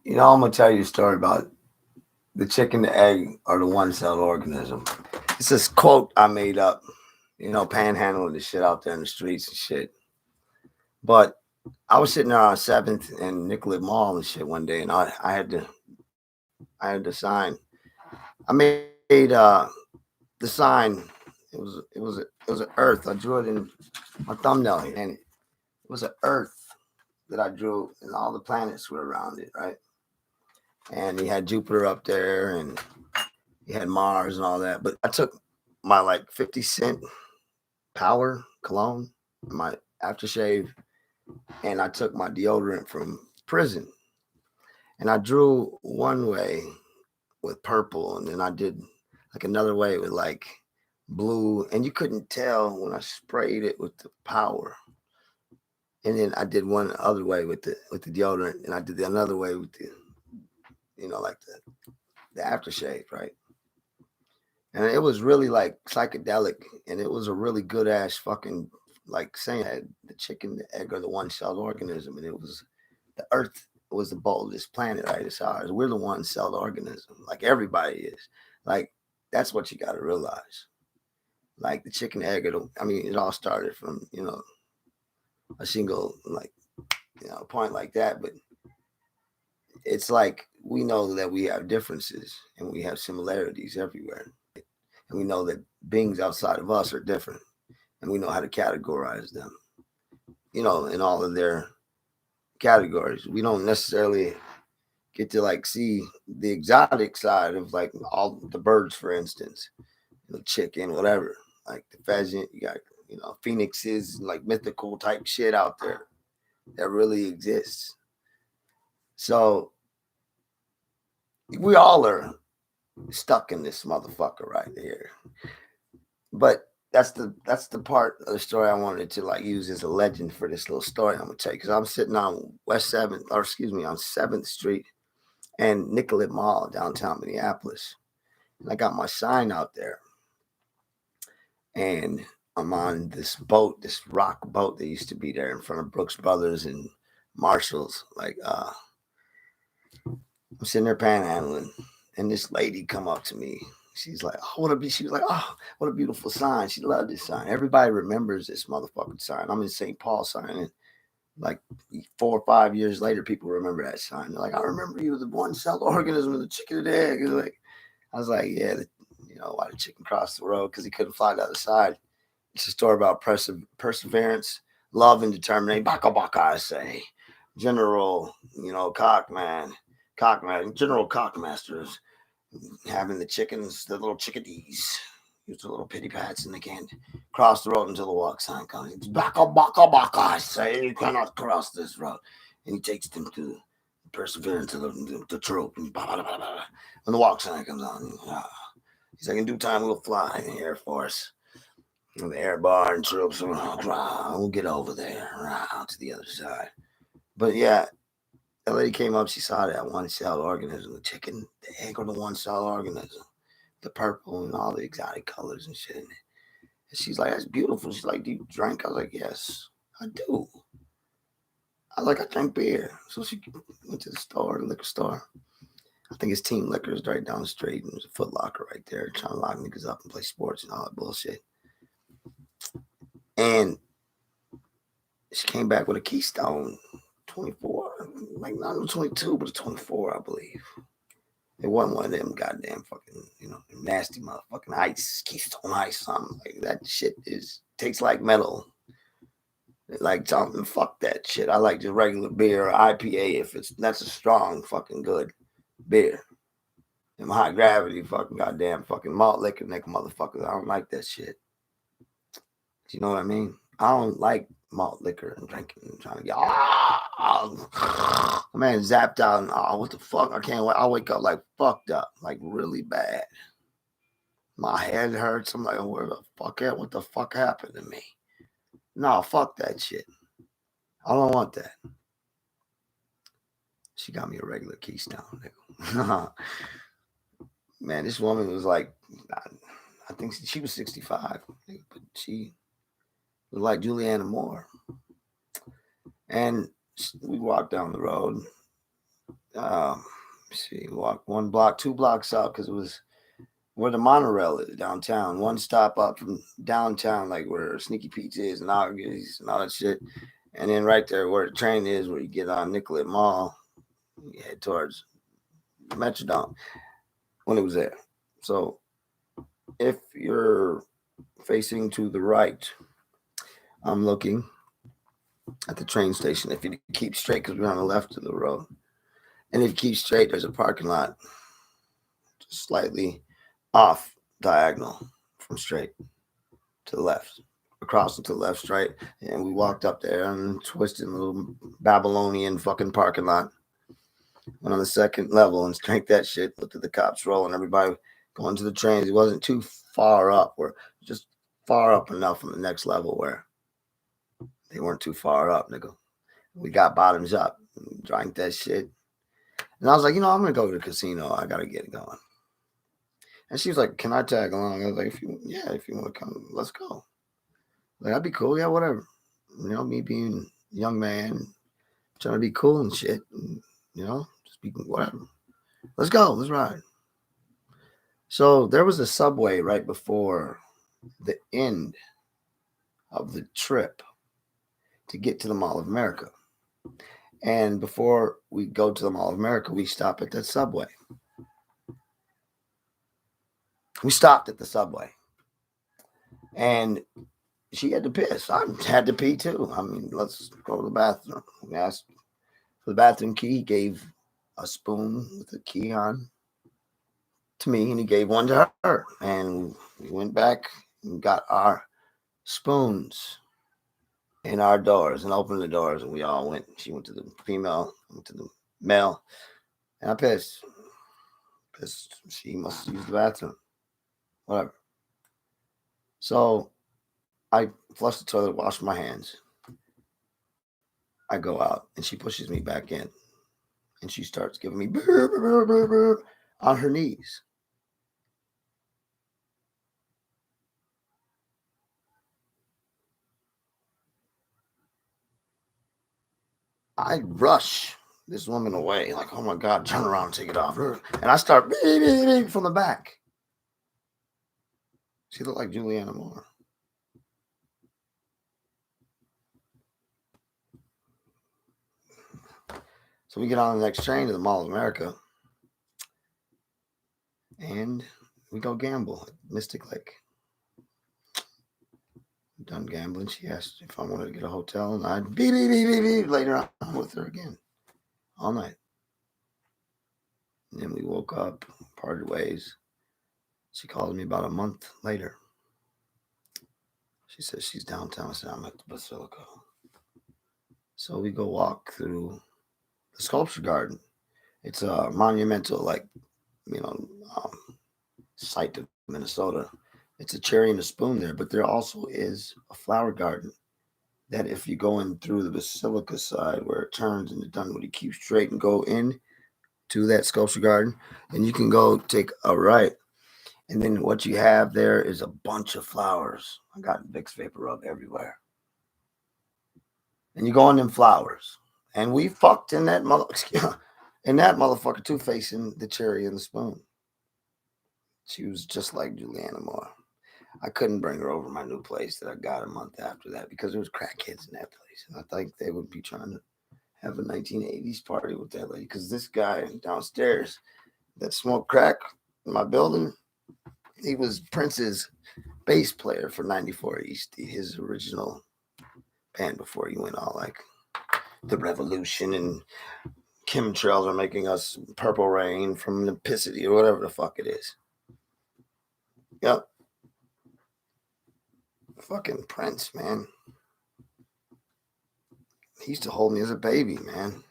I'm gonna tell you a story about the chicken, the egg, or the one-celled organism. It's this quote I made up. Panhandling the shit out there in the streets and shit. But I was sitting there on Seventh and Nicollet Mall and shit one day, and I had the sign. I made the sign. It was an earth. I drew it in my thumbnail here, and it was an earth that I drew, and all the planets were around it, right? And he had Jupiter up there, and he had Mars and all that. But I took my like 50 cent power cologne, my aftershave, and I took my deodorant from prison, and I drew one way with purple, and then I did like another way with like blue, and you couldn't tell when I sprayed it with the power. And then I did one other way with the deodorant, and I did the another way with the like the aftershave, right? And it was really like psychedelic, and it was a really good ass fucking like saying that the chicken, the egg, or the one celled organism, and it was the Earth was the boldest planet, right? It's ours. We're the one celled organism, like everybody is. Like that's what you got to realize. Like the chicken, egg, I mean, it all started from a single like point like that, but it's like we know that we have differences and we have similarities everywhere. And we know that beings outside of us are different, and we know how to categorize them, in all of their categories. We don't necessarily get to like see the exotic side of like all the birds, for instance, chicken, whatever, like the pheasant. You got, phoenixes, like mythical type shit out there that really exists. So we all are stuck in this motherfucker right here. But that's the part of the story I wanted to like use as a legend for this little story I'm gonna tell you, because I'm sitting on West Seventh, or excuse me, on Seventh Street and Nicollet Mall downtown Minneapolis, and I got my sign out there, and I'm on this boat, this rock boat that used to be there in front of Brooks Brothers and Marshalls. Like I'm sitting there panhandling, and this lady come up to me. She's like, "Oh, She was like, "Oh, what a beautiful sign." She loved this sign. Everybody remembers this motherfucking sign. I'm in St. Paul sign, and like 4 or 5 years later, people remember that sign. They're like, "I remember you, the one celled organism of the chicken and egg." I was like, "Yeah, why the chicken crossed the road because he couldn't fly the other side." It's a story about perseverance, love, and determination. Baka baka, I say. General, cockman, General Cockmasters having the chickens, the little chickadees, use the little pitty pats, and they can't cross the road until the walk sign comes. It's baka baka baka, I say. You cannot cross this road. And he takes them to perseverance of the trope. And when the walk sign comes on, he's like, in due time we'll fly in the Air Force. And the air bar and troops, we'll get over there, to the other side. But yeah, that lady came up, she saw that one celled organism, the chicken, the egg, or the one celled organism, the purple and all the exotic colors and shit. And she's like, "That's beautiful." She's like, "Do you drink?" I was like, "Yes, I do." I was like, "I drink beer." So she went to the store, the liquor store. I think it's Team Liquors right down the street, and there's a Foot Locker right there, trying to lock niggas up and play sports and all that bullshit. And she came back with a Keystone 24, like not a 22, but a 24, I believe. It wasn't one of them goddamn fucking, nasty motherfucking ice, Keystone Ice, something like that. Shit is tastes like metal. Like something, fuck that shit. I like just regular beer or IPA if that's a strong fucking good beer. Them high gravity fucking goddamn fucking malt liquor neck motherfuckers. I don't like that shit. You know what I mean? I don't like malt liquor and drinking and trying to get man zapped out and what the fuck? I can't wait. I wake up like fucked up, like really bad. My head hurts. I'm like, where the fuck at? What the fuck happened to me? No, fuck that shit. I don't want that. She got me a regular Keystone. Man, this woman was like, I think she was 65, but she was like Juliana Moore. And we walked down the road, See, walk 1 block, 2 blocks up because it was where the monorail is downtown. One stop up from downtown, like where Sneaky Pete's is and Augie's and all that shit. And then right there where the train is, where you get on Nicollet Mall, you head towards Metrodome when it was there. So if you're facing to the right, I'm looking at the train station. If you keep straight, because we're on the left of the road, and if you keep straight, there's a parking lot just slightly off diagonal from straight to the left, across to the left, straight. And we walked up there and twisted a little Babylonian fucking parking lot. Went on the second level and drank that shit. Looked at the cops rolling, everybody going to the trains. It wasn't too far up, we're just far up enough on the next level where they weren't too far up, nigga. We got bottoms up, drank that shit. And I was like, I'm going to go to the casino. I got to get it going. And she was like, can I tag along? I was like, if you want to come, let's go. Like, that'd be cool. Yeah, whatever. Me being a young man, trying to be cool and shit. And, just be whatever. Let's go. Let's ride. So there was a subway right before the end of the trip to get to the Mall of America. And before we go to the Mall of America, we stop at that subway. We stopped at the subway. And she had to piss. I had to pee too. I mean, let's go to the bathroom. We asked for the bathroom key. He gave a spoon with a key on to me, and he gave one to her. And we went back and got our spoons in our doors and opened the doors, and we all went. She went to the female, went to the male, and I pissed. She must use the bathroom. Whatever. So I flush the toilet, wash my hands. I go out, and she pushes me back in, and she starts giving me burr, burr, burr, burr, on her knees. I rush this woman away, like, oh my God, turn around and take it off. And I start from the back. She looked like Juliana Moore. So we get on the next train to the Mall of America. And we go gamble at Mystic Lake. Done gambling. She asked if I wanted to get a hotel, and I'd beep later on with her again all night. And then we woke up, parted ways. She called me about a month later. She says she's downtown. I said, I'm at the Basilica. So we go walk through the sculpture garden. It's a monumental, site of Minnesota. It's a cherry and a spoon there, but there also is a flower garden that if you go in through the Basilica side where it turns into Dunwoody, keep straight and go in to that sculpture garden, and you can go take a right. And then what you have there is a bunch of flowers. I got Vicks Vapor Rub everywhere. And you go in them flowers. And we fucked in that motherfucker too, facing the cherry and the spoon. She was just like Juliana Moore. I couldn't bring her over my new place that I got a month after that because there was crackheads in that place. And I think they would be trying to have a 1980s party with that lady. Because this guy downstairs that smoked crack in my building, he was Prince's bass player for 94 East, his original band before he went all like the Revolution and chemtrails are making us purple rain from Nipicity or whatever the fuck it is. Yep. Fucking Prince, man. He used to hold me as a baby, man.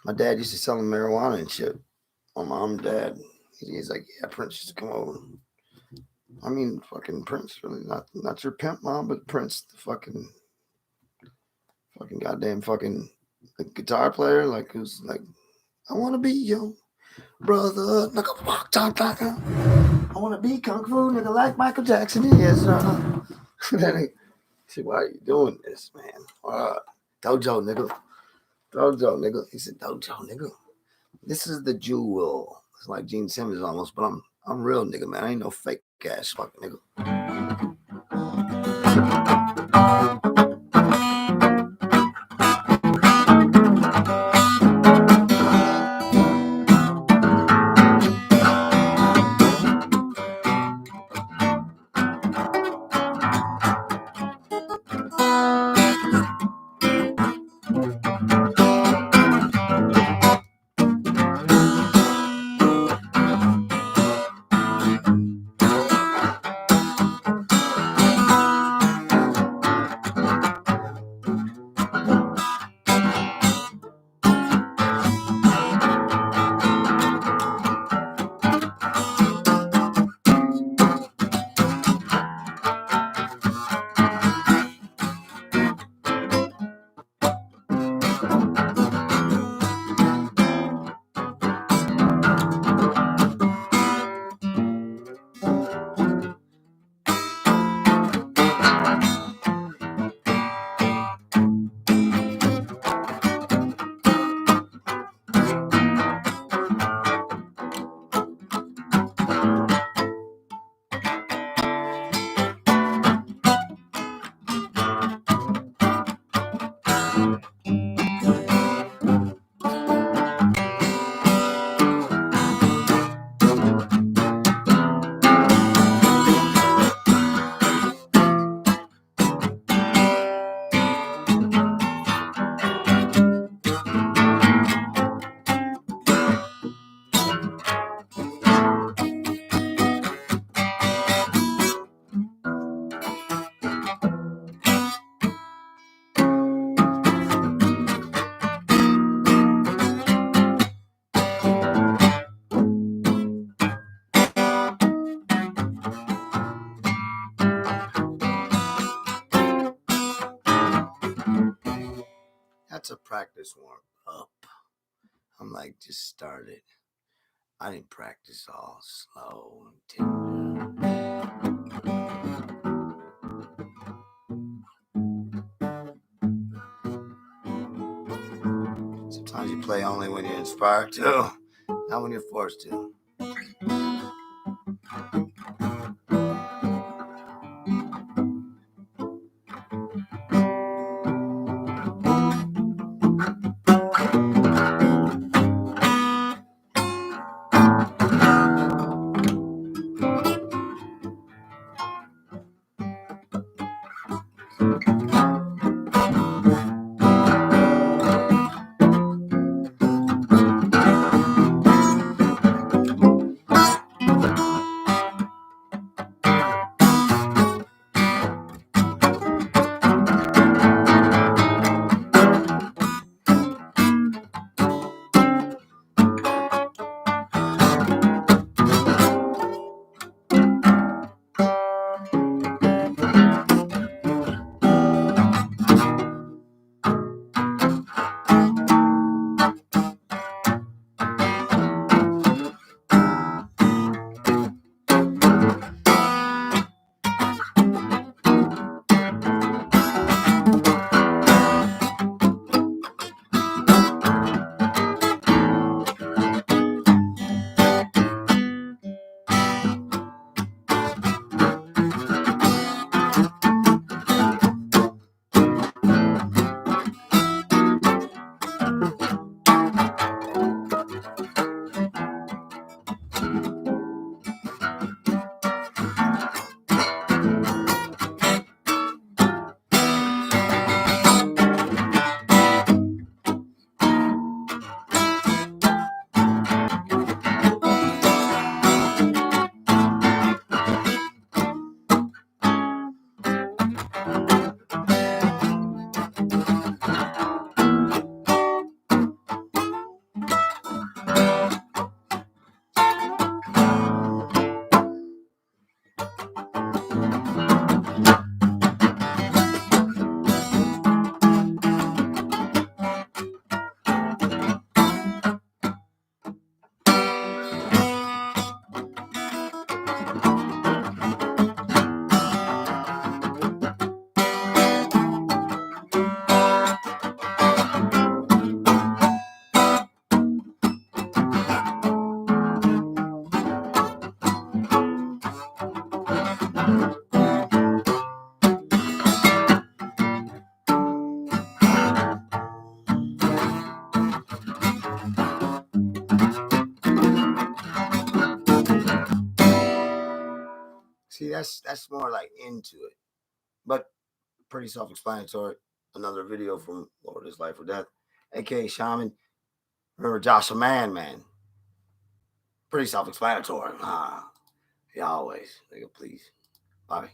My dad used to sell him marijuana and shit. My mom and dad. He's like, yeah, Prince used to come over. I mean, fucking Prince, really not your pimp, mom, but Prince, the fucking goddamn fucking guitar player, like who's like, I want to be your brother, nigga, walk, talk, like I want to be kung fu, nigga, like Michael Jackson is. Then he said, why are you doing this, man? Dojo, nigga. Dojo, nigga. He said, Dojo, nigga. This is the jewel. It's like Gene Simmons almost, but I'm real, nigga, man. I ain't no fake ass fucking nigga. That's a practice warm up. I'm like, just started. I didn't practice all slow and tender. Sometimes you play only when you're inspired to, not when you're forced to. See, that's more like into it, but pretty self-explanatory. Another video from Lord is Life or Death, aka Shaman. Remember Joshua Man? Pretty self-explanatory. Yeah, always. Nigga, please. Bye.